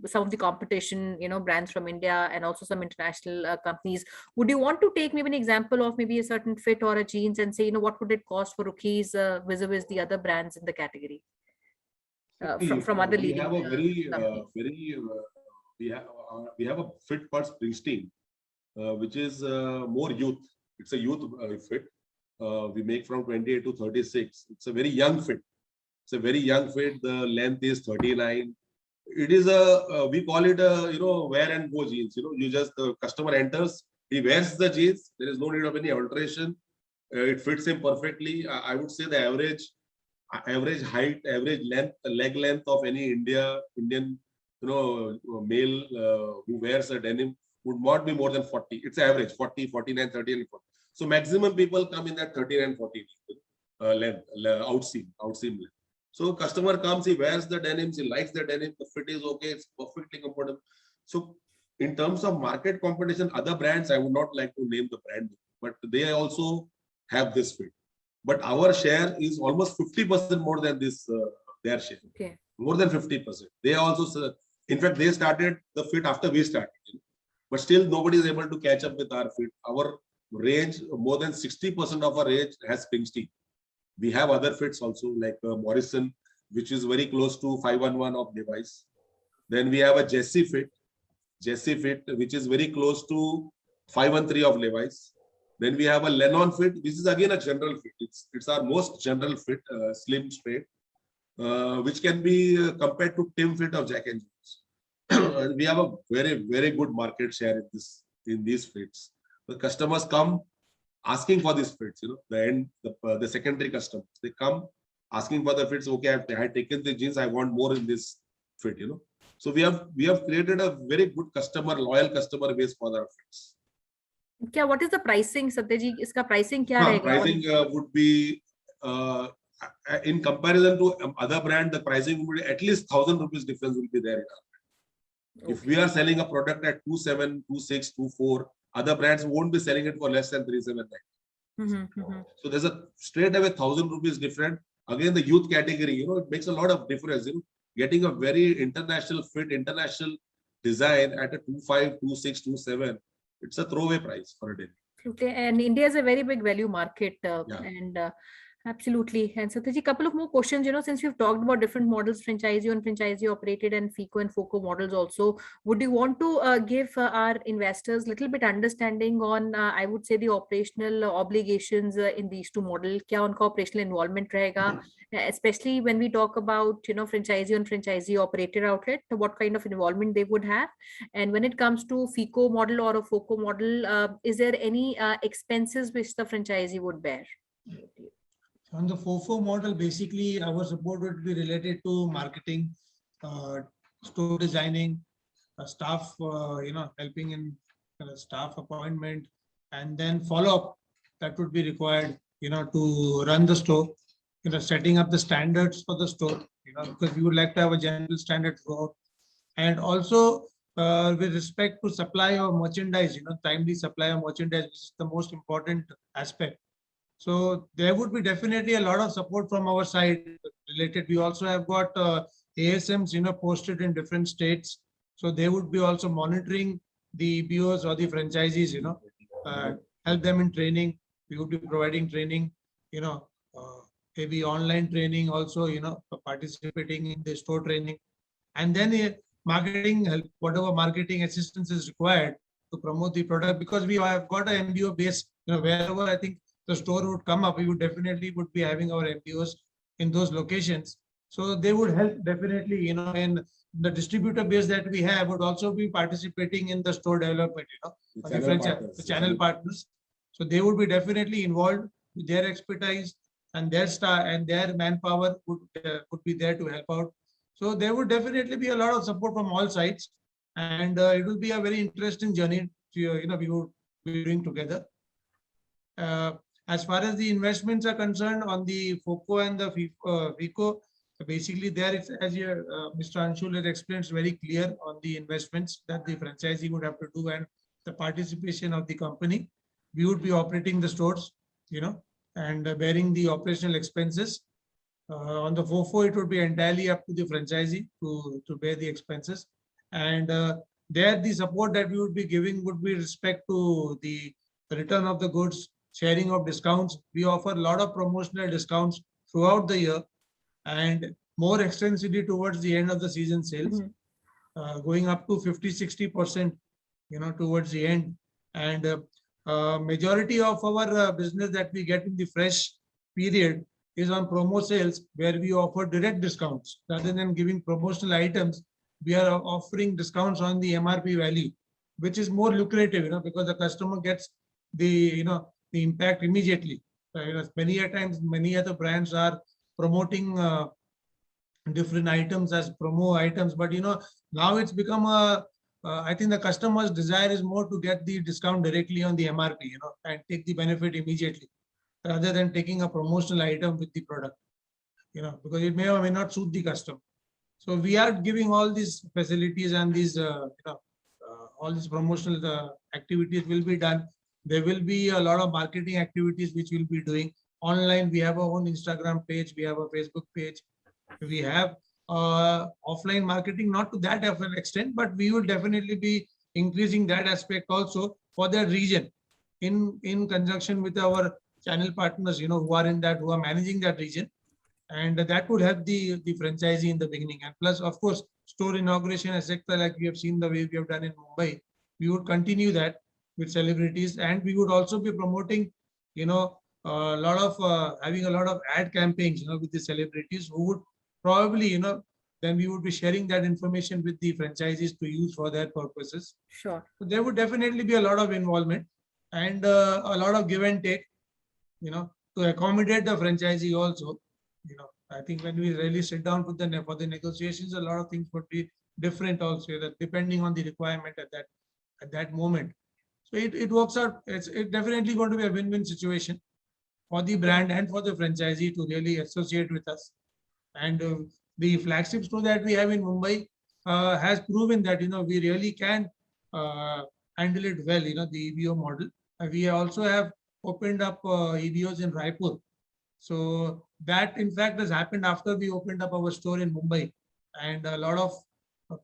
some of the competition, brands from India and also some international companies. Would you want to take maybe an example of maybe a certain fit or a jeans and say, what would it cost for Rookies vis-a-vis the other brands in the category from other We leading have a very, companies? we have a fit per Springsteen, which is more youth. It's a youth fit. We make from 28 to 36. It's a very young fit. It's a very young fit. The length is 39. It is we call it wear and go jeans. You just, the customer enters, he wears the jeans. There is no need of any alteration. It fits him perfectly. I would say the average height, average length, leg length of any Indian male who wears a denim would not be more than 40. It's average 40, 49, 30, and 40. So maximum people come in that 39, 40 length, outseam length. So customer comes, he wears the denims, he likes the denim, the fit is okay, it's perfectly comfortable. So in terms of market competition, other brands, I would not like to name the brand, but they also have this fit. But our share is almost 50% more than this, their share. Okay. More than 50%. They also, in fact, they started the fit after we started. But still nobody is able to catch up with our fit. Our range, more than 60% of our range has Springsteen. We have other fits also like Morrison, which is very close to 511 of Device. Then we have a Jesse fit, which is very close to 513 of Levi's. Then we have a Lennon fit, which is again a general fit. It's our most general fit, slim, straight, which can be compared to Tim fit of Jack and Jones. We have a very, very good market share in these fits. The customers come asking for these fits. The secondary customers, they come asking for the fits. Okay, I had taken the jeans, I want more in this fit. So we have created a very good loyal customer base for our fits. What is the pricing, Satyaji? Iska pricing kya rahega? Pricing would be in comparison to other brand, the pricing would be at least 1,000 rupees difference will be there in our brand. Okay. If we are selling a product at 27, 26, 24, other brands won't be selling it for less than 379. So there's a straight away 1,000 rupees different. Again, the youth category, it makes a lot of difference. Getting a very international fit, international design at a 25, 26, 27. It's a throwaway price for a day. Okay, and India is a very big value market, and absolutely. And Satyaji, couple of more questions. Since we've talked about different models, franchisee and franchisee operated, and FICO and FOCO models also, would you want to give our investors a little bit understanding on, I would say, the operational obligations in these two models? Kya unka operational involvement rahega? Especially when we talk about, franchisee and franchisee operated outlet, what kind of involvement they would have. And when it comes to FICO model or a FOCO model, is there any expenses which the franchisee would bear? On the FOFO model, basically our support would be related to marketing, store designing, staff, helping in staff appointment, and then follow-up that would be required, to run the store, setting up the standards for the store, because we would like to have a general standard throughout. And also with respect to supply of merchandise, timely supply of merchandise, which is the most important aspect. So there would be definitely a lot of support from our side related. We also have got ASMs, posted in different states. So they would be also monitoring the EBOs or the franchisees, help them in training. We would be providing training, maybe online training also, participating in the store training. And then marketing help, whatever marketing assistance is required to promote the product, because we have got an MBO base, wherever I think the store would come up, we would definitely be having our MBOs in those locations. So they would help definitely, and the distributor base that we have would also be participating in the store development, the channel partners. So they would be definitely involved with their expertise, and their staff and their manpower would be there to help out. So there would definitely be a lot of support from all sides, and it will be a very interesting journey to, we would be doing together. As far as the investments are concerned on the FOCO and the FICO, basically there it's, as Mr. Anshul has explained, it's very clear on the investments that the franchisee would have to do and the participation of the company. We would be operating the stores, and bearing the operational expenses. On the FOFO, it would be entirely up to the franchisee to bear the expenses. And there, the support that we would be giving would be respect to the return of the goods, sharing of discounts. We offer a lot of promotional discounts throughout the year and more extensively towards the end of the season sales, going up to 50-60%, towards the end. And majority of our business that we get in the fresh period is on promo sales, where we offer direct discounts rather than giving promotional items. We are offering discounts on the MRP value, which is more lucrative, because the customer gets the impact immediately. Many a times, many other brands are promoting different items as promo items, but now it's become I think the customer's desire is more to get the discount directly on the MRP, and take the benefit immediately, rather than taking a promotional item with the product, because it may or may not suit the customer. So we are giving all these facilities and these, all these promotional activities will be done. There will be a lot of marketing activities which we'll be doing online. We have our own Instagram page, we have a Facebook page, we have offline marketing, not to that extent, but we will definitely be increasing that aspect also for that region in conjunction with our channel partners, who are managing that region. And that would help the franchisee in the beginning. And plus, of course, store inauguration, etc., like we have seen the way we have done in Mumbai, we would continue that with celebrities. And we would also be promoting, having a lot of ad campaigns, with the celebrities who would probably, then we would be sharing that information with the franchisees to use for their purposes. Sure. So there would definitely be a lot of involvement and a lot of give and take, to accommodate the franchisee also. I think when we really sit down for the negotiations, a lot of things would be different also, that depending on the requirement at that moment. So it works out. It's definitely going to be a win-win situation for the brand and for the franchisee to really associate with us. And the flagship store that we have in Mumbai has proven that we really can handle it well. The EBO model. We also have opened up EBOs in Raipur. So that in fact has happened after we opened up our store in Mumbai, and a lot of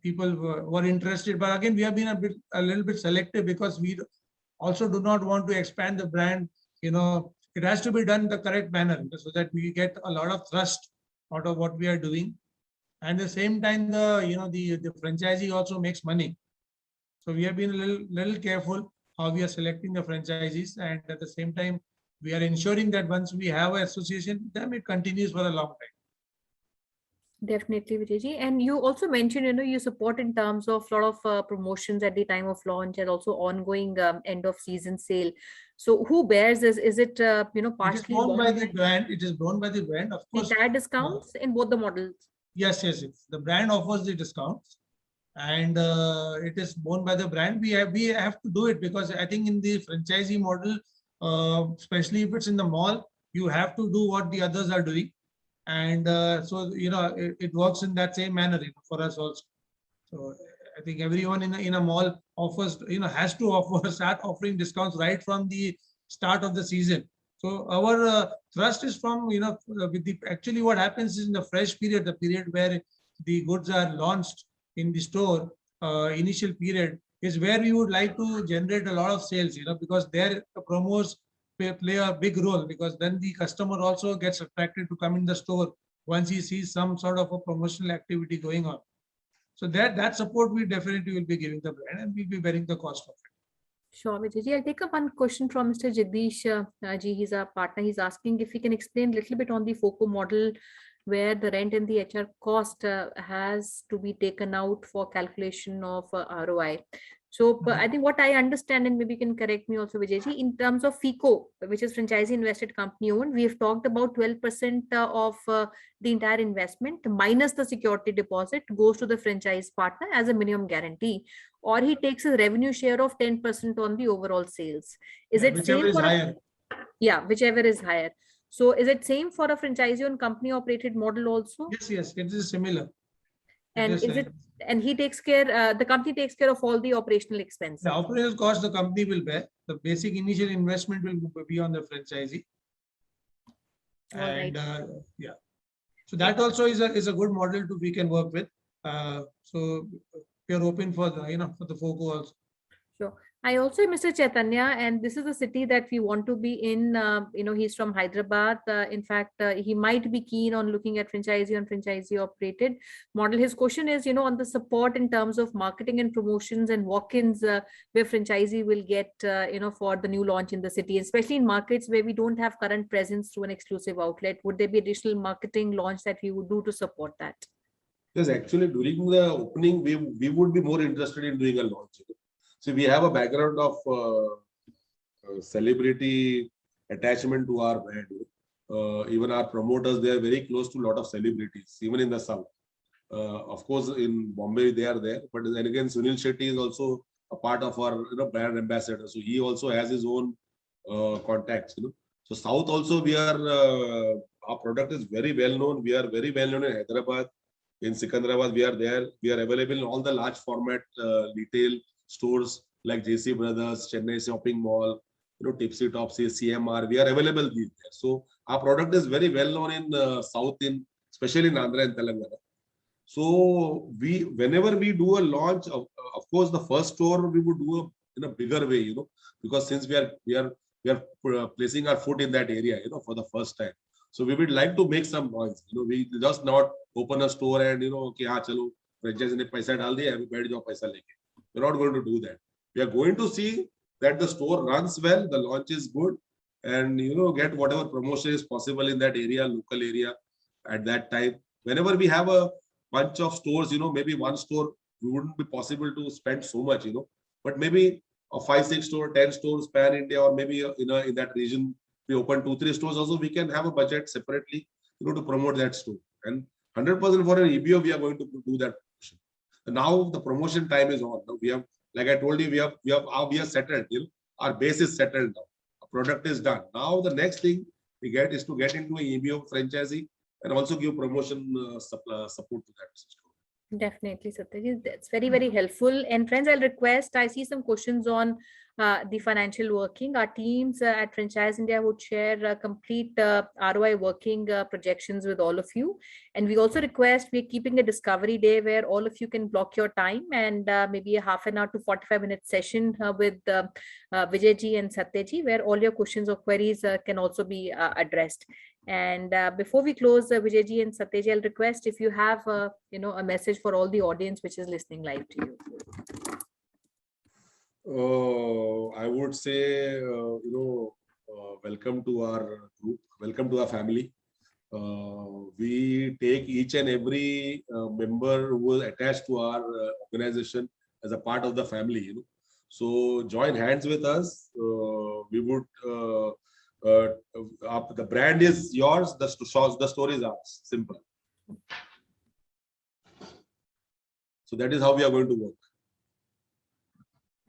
people were interested. But again, we have been a little bit selective, because we also do not want to expand the brand. It has to be done in the correct manner, so that we get a lot of thrust out of what we are doing. And at the same time, the franchisee also makes money. So we have been a little careful how we are selecting the franchisees, and at the same time, we are ensuring that once we have an association, then it continues for a long time. Definitely, Vijayji. And you also mentioned, you support in terms of a lot of promotions at the time of launch and also ongoing end of season sale. So who bears this? Is it, partially? It is borne by the brand. It is borne by the brand, of course. The entire discounts in both the models? Yes. The brand offers the discounts, and it is borne by the brand. We have to do it, because I think in the franchisee model, especially if it's in the mall, you have to do what the others are doing. And so, it works in that same manner for us also. So I think everyone in a mall offers, has to start offering discounts right from the start of the season. So our thrust is from, actually what happens is in the fresh period, the period where the goods are launched in the store, initial period is where we would like to generate a lot of sales, because there the promos play a big role, because then the customer also gets attracted to come in the store once he sees some sort of a promotional activity going on. So that support we definitely will be giving the brand, and we'll be bearing the cost of it. Sure, Vijayji. I'll take up one question from Mr. Jagdish ji. He's a partner. He's asking if he can explain a little bit on the FOCO model, where the rent and the HR cost has to be taken out for calculation of ROI. So I think what I understand, and maybe you can correct me also, Vijayji, in terms of FICO, which is franchisee invested company owned, we have talked about 12% of the entire investment minus the security deposit goes to the franchise partner as a minimum guarantee, or he takes a revenue share of 10% on the overall sales. Is it whichever same is for higher? Yeah, whichever is higher. So is it same for a franchisee and company operated model also? Yes, it is similar. And is it, and he takes care, the company takes care of all the operational expenses? The operational cost the company will bear. The basic initial investment will be on the franchisee. All right. And yeah, so that also is a good model we can work with. So we are open for the for the FOCO also. Sure. I also, Mr. Chaitanya, and this is the city that we want to be in. He's from Hyderabad. In fact, he might be keen on looking at franchisee operated model. His question is, on the support in terms of marketing and promotions and walk-ins where franchisee will get, for the new launch in the city, especially in markets where we don't have current presence through an exclusive outlet. Would there be additional marketing launch that we would do to support that? Yes, actually, during the opening, we would be more interested in doing a launch. So we have a background of celebrity attachment to our brand. Even our promoters, they are very close to a lot of celebrities, even in the South. Of course, in Bombay, they are there. But then again, Sunil Shetty is also a part of our brand ambassador. So he also has his own contacts. So South also, we are our product is very well known. We are very well known in Hyderabad. In Secunderabad, we are there. We are available in all the large format retail stores like JC Brothers, Chennai Shopping Mall, Tipsy Topsy, CMR. We are available there. So our product is very well known in South, especially in Andhra and Telangana. So whenever we do a launch, of course, the first store we would do in a bigger way, because since we are placing our foot in that area, for the first time. So we would like to make some noise. We just not open a store and okay, chalo, franchise ne paisa dal diya, we baith jao paisa leke. We're not going to do that. We are going to see that the store runs well, the launch is good, and get whatever promotion is possible in that area, local area at that time. Whenever we have a bunch of stores, maybe one store, we wouldn't be possible to spend so much, but maybe a 5, 6 store, 10 stores pan India, or maybe in that region, we open 2, 3 stores also, we can have a budget separately, to promote that store. And 100% for an EBO, we are going to do that. Now the promotion time is on. Now we have, like I told you, we are settled. Our base is settled now. Our product is done. Now the next thing we get is to get into an EBO franchisee and also give promotion support to that store. Definitely, Satyaji. That's very, very helpful. And friends, I'll request, I see some questions on the financial working. Our teams at Franchise India would share complete ROI working projections with all of you. And we also request, we're keeping a discovery day where all of you can block your time and maybe a half an hour to 45-minute session with Vijayji and Satyaji, where all your questions or queries can also be addressed. And before we close, Vijayji and Satyaji, I'll request if you have a message for all the audience which is listening live to you. I would say, welcome to our group, welcome to our family. We take each and every member who is attached to our organization as a part of the family. So join hands with us. We would. The brand is yours, the store is ours. Simple. So that is how we are going to work.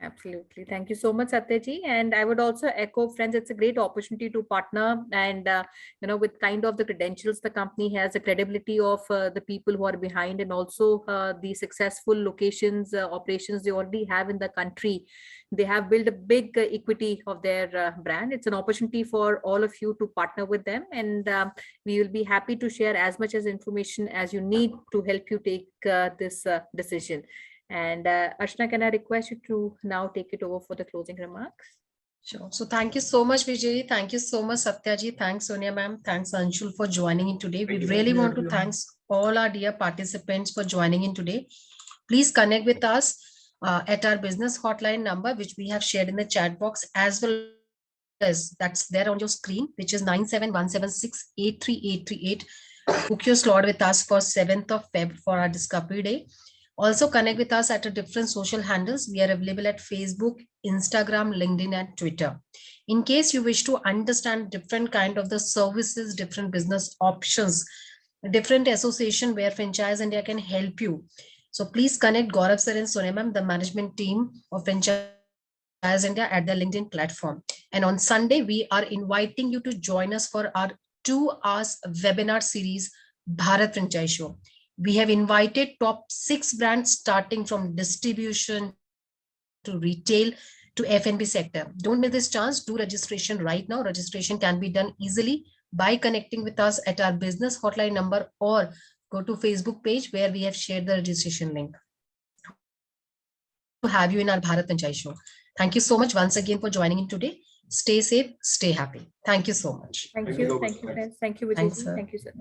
Absolutely. Thank you so much, Satyaji. And I would also echo, friends, it's a great opportunity to partner and, with kind of the credentials the company has, the credibility of the people who are behind, and also the successful locations, operations they already have in the country. They have built a big equity of their brand. It's an opportunity for all of you to partner with them. And we will be happy to share as much as information as you need to help you take this decision. And Archana, can I request you to now take it over for the closing remarks? Sure. So thank you so much, Vijay. Thank you so much, Satyaji. Thanks, Sonia ma'am. Thanks, Anshul, for joining in today. We really want to thank all our dear participants for joining in today. Please connect with us at our business hotline number, which we have shared in the chat box, as well as that's there on your screen, which is 97176-83838. Book your slot with us for 7th of Feb for our Discovery Day. Also connect with us at a different social handles. We are available at Facebook, Instagram, LinkedIn, and Twitter. In case you wish to understand different kind of the services, different business options, different association where Franchise India can help you. So please connect Gaurav sir and Sonia ma'am, the management team of Franchise India at the LinkedIn platform. And on Sunday, we are inviting you to join us for our 2 hours webinar series, Bharat Franchise Show. We have invited top 6 brands starting from distribution to retail to F&B sector. Don't miss this chance. Do registration right now. Registration can be done easily by connecting with us at our business hotline number or go to Facebook page where we have shared the registration link. To have you in our Bharat Franchise Show. Thank you so much once again for joining in today. Stay safe, stay happy. Thank you so much. Thank Thank you you. so much. Thank you, friends. Thank you, Thanks, Vijay. sir. Thank you, sir.